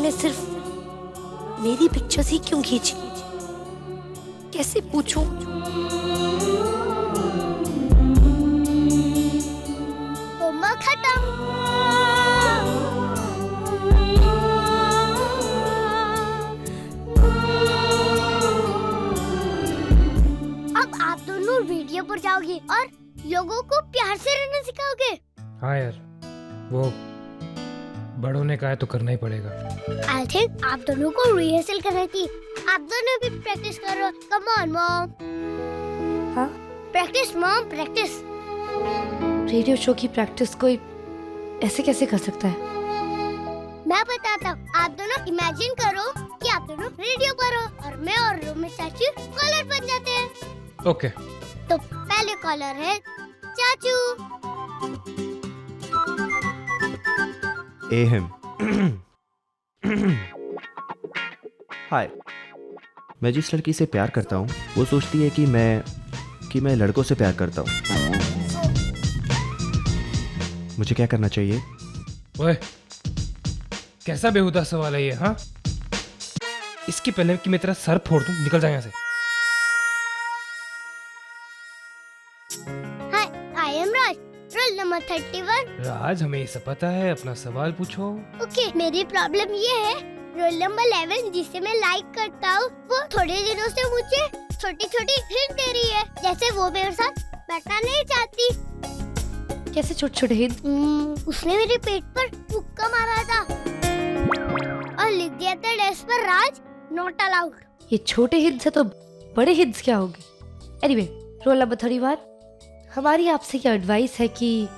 तुमने सिर्फ मेरी पिक्चर्स ही क्यों खींची? कैसे पूछूं? होमवर्क खत्म। अब आप दोनों वीडियो पर जाओगे और लोगों को प्यार से रहना सिखाओगे। हाँ यार, वो बड़ों ने कहा तो करना ही पड़ेगा। आई थिंक आप दोनों को रिहर्सल करनी थी। आप दोनों भी प्रैक्टिस करो। Come on mom. हाँ? Practice mom, practice. Radio show की प्रैक्टिस कोई ऐसे कैसे कर सकता है? मैं बताता हूँ। आप दोनों इमेजिन करो कि आप दोनों रेडियो पर हो और मैं और रोमी चाचू कॉलर बन जाते हैं। ओके। तो पहले कॉलर है चाचू। एहम। हाय, मैं जिस लड़की से प्यार करता हूँ वो सोचती है कि मैं लड़कों से प्यार करता हूँ। मुझे क्या करना चाहिए? ओए, कैसा बेहुदा सवाल है ये? हाँ, इसके पहले कि मैं तेरा सर फोड़ दूं, निकल जा यहाँ से। Hi, I am Raj, roll number 31। Raj, हमें ये सब पता है, अपना सवाल पूछो। ओके, मेरी प्रॉब्लम ये है, रोल नंबर 11 जिसे मैं लाइक करता हूँ वो थोड़े दिनों से मुझे छोटी छोटी हिंट दे रही है, जैसे वो मेरे साथ बैठना नहीं चाहती। कैसे छोटे छोटे हिंट? उसने मेरे पेट पर मुक्का मारा था और लिख दिया था डेस्क पर राज नॉट अलाउड। ये छोटे हिंट्स है तो बड़े हिंट्स क्या होंगे? एनीवे, रोल नंबर 31, हमारी आपसे ये एडवाइस है कि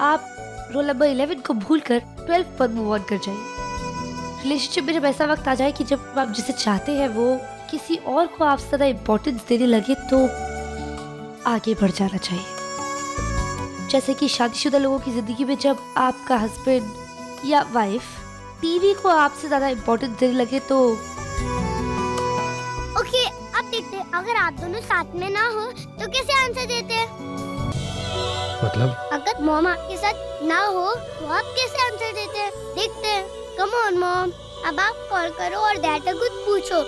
आप रोल नंबर 11 को भूलकर 12 पर मूव ऑन कर जाइए। रिलेशनशिप में जब ऐसा वक्त आ जाए कि जब आप जिसे चाहते हैं वो किसी और को आपसे ज़्यादा इम्पोर्टेंस देने लगे तो आगे बढ़ जाना चाहिए। जैसे कि शादीशुदा लोगों की जिंदगी में जब आपका हस्बैंड या वाइफ टीवी को आपसे ज़्यादा इम्पोर्टेंस देने लगे तो ओके, अब देखते हैं अगर आप दोनों साथ में ना हो तो कैसे आंसर देते हैं। मतलब? अगर मॉम आपके साथ ना हो तो आप कैसे आंसर देते हैं, देखते हैं। कम ऑन मॉम, अब आप कॉल करो और डैड से कुछ पूछो।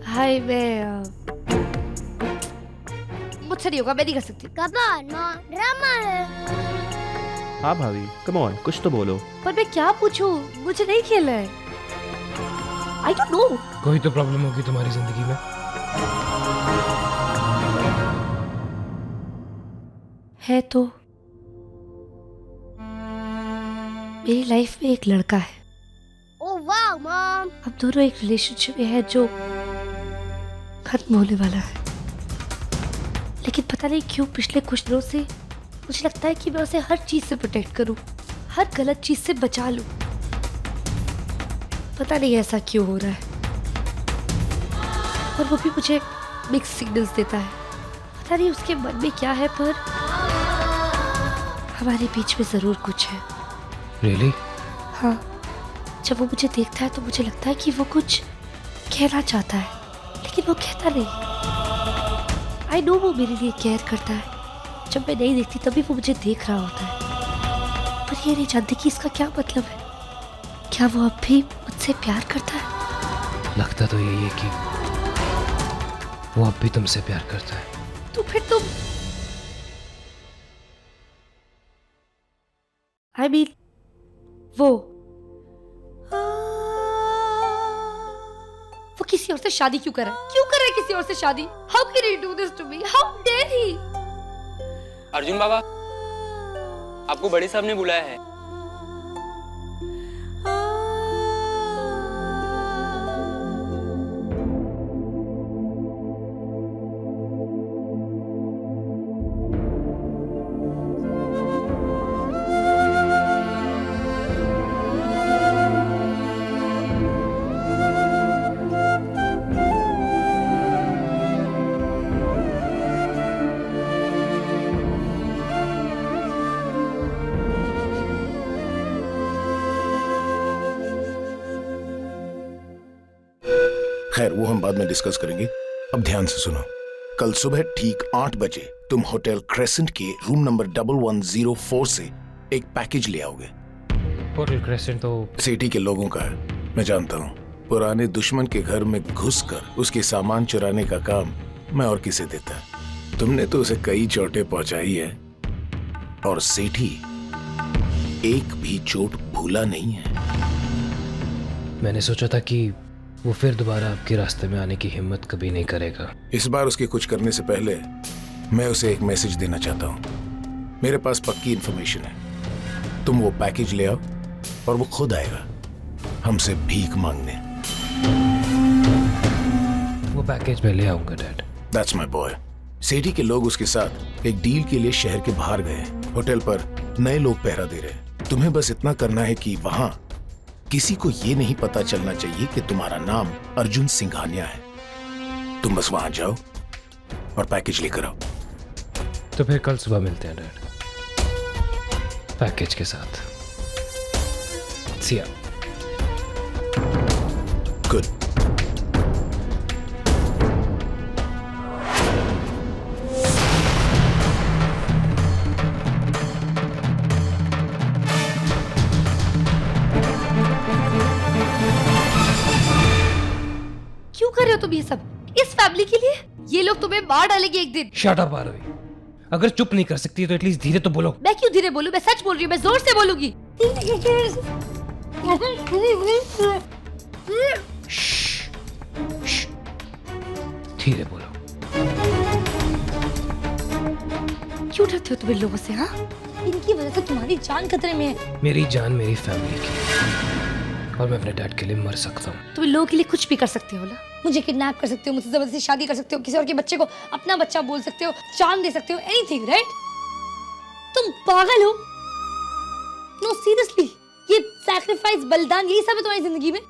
हाय मैं मुझसे नहीं होगा, मैं नहीं कर सकती। कम ऑन मॉम, ड्रामा है। हाँ भाभी, कम ऑन, कुछ तो बोलो। पर मैं क्या पूछूं? मुझे नहीं खेलना है। I don't know. कोई तो प्रॉब्लम होगी तुम्हारी जिंदगी में। है तो मेरी लाइफ में एक लड़का है। ओह वाह मॉम। अब दोनों एक रिलेशनशिप में है जो खत्म होने वाला है, लेकिन पता नहीं क्यों पिछले कुछ दिनों से मुझे लगता है कि मैं उसे हर चीज से प्रोटेक्ट करूं, हर गलत चीज से बचा लूं। पता नहीं ऐसा क्यों हो रहा है, और वो भी मुझे मिक्स सिग्नल्स देता है। पता नहीं उसके मन में क्या है, पर हमारे बीच में जरूर कुछ है। Really? हाँ, जब वो मुझे देखता है तो मुझे लगता है कि वो कुछ कहना चाहता है, लेकिन वो कहता नहीं। आई नो वो मेरे लिए केयर करता है। जब मैं नहीं देखती तभी वो मुझे देख रहा होता है, पर ये नहीं जानती कि इसका क्या मतलब है। क्या वो अब भी मुझसे प्यार करता है? लगता तो यही है कि वो अब भी तुमसे प्यार करता है। तो फिर तुम I mean, वो किसी और से शादी क्यों कर रहा है? क्यों कर रहा है किसी और से शादी? How can he do this to me? How dare he? Arjun बाबा, आपको बड़े साहब ने बुलाया है। खैर वो हम बाद में डिस्कस करेंगे। अब ध्यान से सुनो। कल सुबह ठीक 8 बजे तुम होटल क्रेसेंट के रूम नंबर 1104 से एक पैकेज ले आओगे। होटल क्रेसेंट तो सिटी के लोगों का है, मैं जानता हूँ। पुराने दुश्मन के घर में घुसकर उसके सामान चुराने का काम मैं और किसे देता। तुमने तो उसे कई चोटें पहुंचाई है और सेठी एक भी चोट भूला नहीं है। मैंने सोचा था कि वो फिर दोबारा आपके रास्ते में आने की हिम्मत कभी नहीं करेगा। इस बार उसके कुछ करने से पहले मैं उसे एक मैसेज देना चाहता हूँ। मेरे पास पक्की इंफॉर्मेशन है। तुम वो पैकेज ले आओ और वो खुद आएगा हमसे भीख मांगने। वो पैकेज मैं ले आऊंगा dad. That's my boy. Sethi के लोग उसके साथ एक डील के लिए शहर के बाहर गए हैं। होटल पर नए लोग पहरा दे रहे हैं। तुम्हें बस इतना करना है कि वहां किसी को ये नहीं पता चलना चाहिए कि तुम्हारा नाम अर्जुन सिंघानिया है। तुम बस वहां जाओ और पैकेज लेकर आओ। तो फिर कल सुबह मिलते हैं डैड, पैकेज के साथ। सिया। गुड। क्यों कर रहे हो तुम ये सब इस फैमिली के लिए? ये लोग तुम्हें मार डालेंगे एक दिन। Shut up Aarvi. अगर चुप नहीं कर सकती तो एटलीस्ट धीरे तो बोलो। मैं क्यों धीरे बोलूं? मैं सच बोल रही हूँ, मैं जोर से बोलूंगी। धीरे बोलो। क्यों डरते हो तुम इन लोगों से? हाँ, इनकी वजह से तुम्हारी जान खतरे में है। मेरी जान मेरी फैमिली की, और मैं अपने डैड के लिए मर सकता हूँ। तुम इन लोगों के लिए कुछ भी कर सकते हो ना। मुझे किडनैप कर सकते हो, मुझसे जबरदस्ती शादी कर सकते हो, किसी और के बच्चे को अपना बच्चा बोल सकते हो, जान दे सकते हो, एनीथिंग, राइट? तुम पागल हो? नो सीरियसली, ये सैक्रिफाइस, बलिदान, यही सब है तुम्हारी जिंदगी में?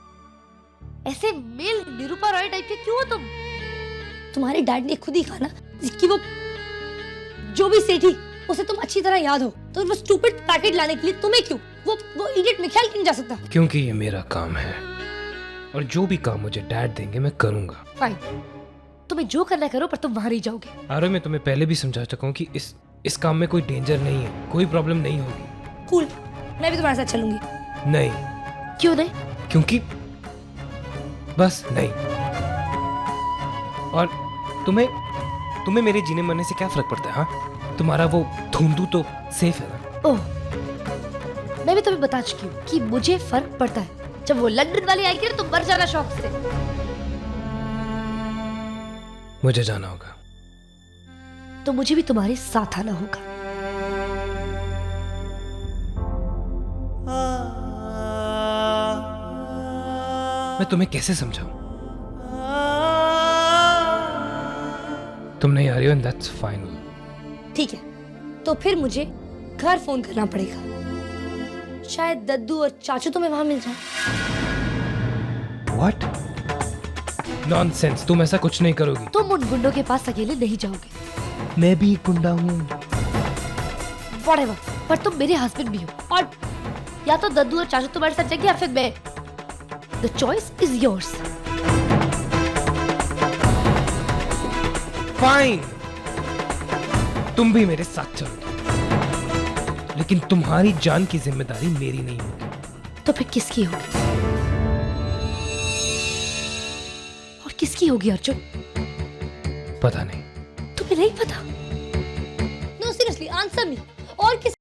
ऐसे मेल निरूपा रॉय टाइप के क्यों हो तुम? तुम्हारे डैड ने खुद ही कहा ना कि वो जो भी सेठी उसे तुम अच्छी तरह याद हो, तो वो स्टूपिड पैकेट लाने के लिए तुम्हें क्यों, वो इडियट मिखाइल क्यों नहीं जा सकता? क्योंकि ये मेरा काम है, और जो भी काम मुझे डैड देंगे मैं करूंगा। फाइन, तुम्हें जो करना करो, पर तुम वहां नहीं जाओगे। आरो, मैं तुम्हें पहले भी समझा चुका हूँ कि इस काम में कोई डेंजर नहीं है, कोई प्रॉब्लम नहीं होगी। कूल, मैं भी तुम्हारे साथ चलूंगी। नहीं। क्यों नहीं? क्योंकि बस नहीं। और तुम्हें मेरे जीने मरने से क्या फर्क पड़ता है? हाँ, तुम्हारा वो धुंधू तो सेफ है ना। ओह, मैं भी तुम्हें बता चुकी हूँ कि मुझे फर्क पड़ता है। जब वो लंदन वाली आएगी ना, तुम मर जाना शौक से। मुझे जाना होगा, तो मुझे भी तुम्हारे साथ आना होगा। मैं तुम्हें कैसे समझाऊं? तुम नहीं आ रही हो, एंड दैट्स फाइन। ठीक है, तो फिर मुझे घर फोन करना पड़ेगा। शायद दद्दू और चाचू तुम्हें वहां मिल जाए। व्हाट? नॉनसेंस, तुम ऐसा कुछ नहीं करोगी। तुम उन गुंडों के पास अकेले नहीं जाओगे। मैं भी एक गुंडा हूँ। Whatever, पर तुम मेरे हस्बैंड भी हो, और या तो दद्दू और चाचू तुम्हारे साथ जाएंगे या फिर मैं। The choice is yours. Fine, तुम भी मेरे साथ चलोगे, लेकिन तुम्हारी जान की जिम्मेदारी मेरी नहीं होगी। तो फिर किसकी होगी? और किसकी होगी अर्जुन? पता नहीं। तुम्हें नहीं पता? No seriously, answer me. और किस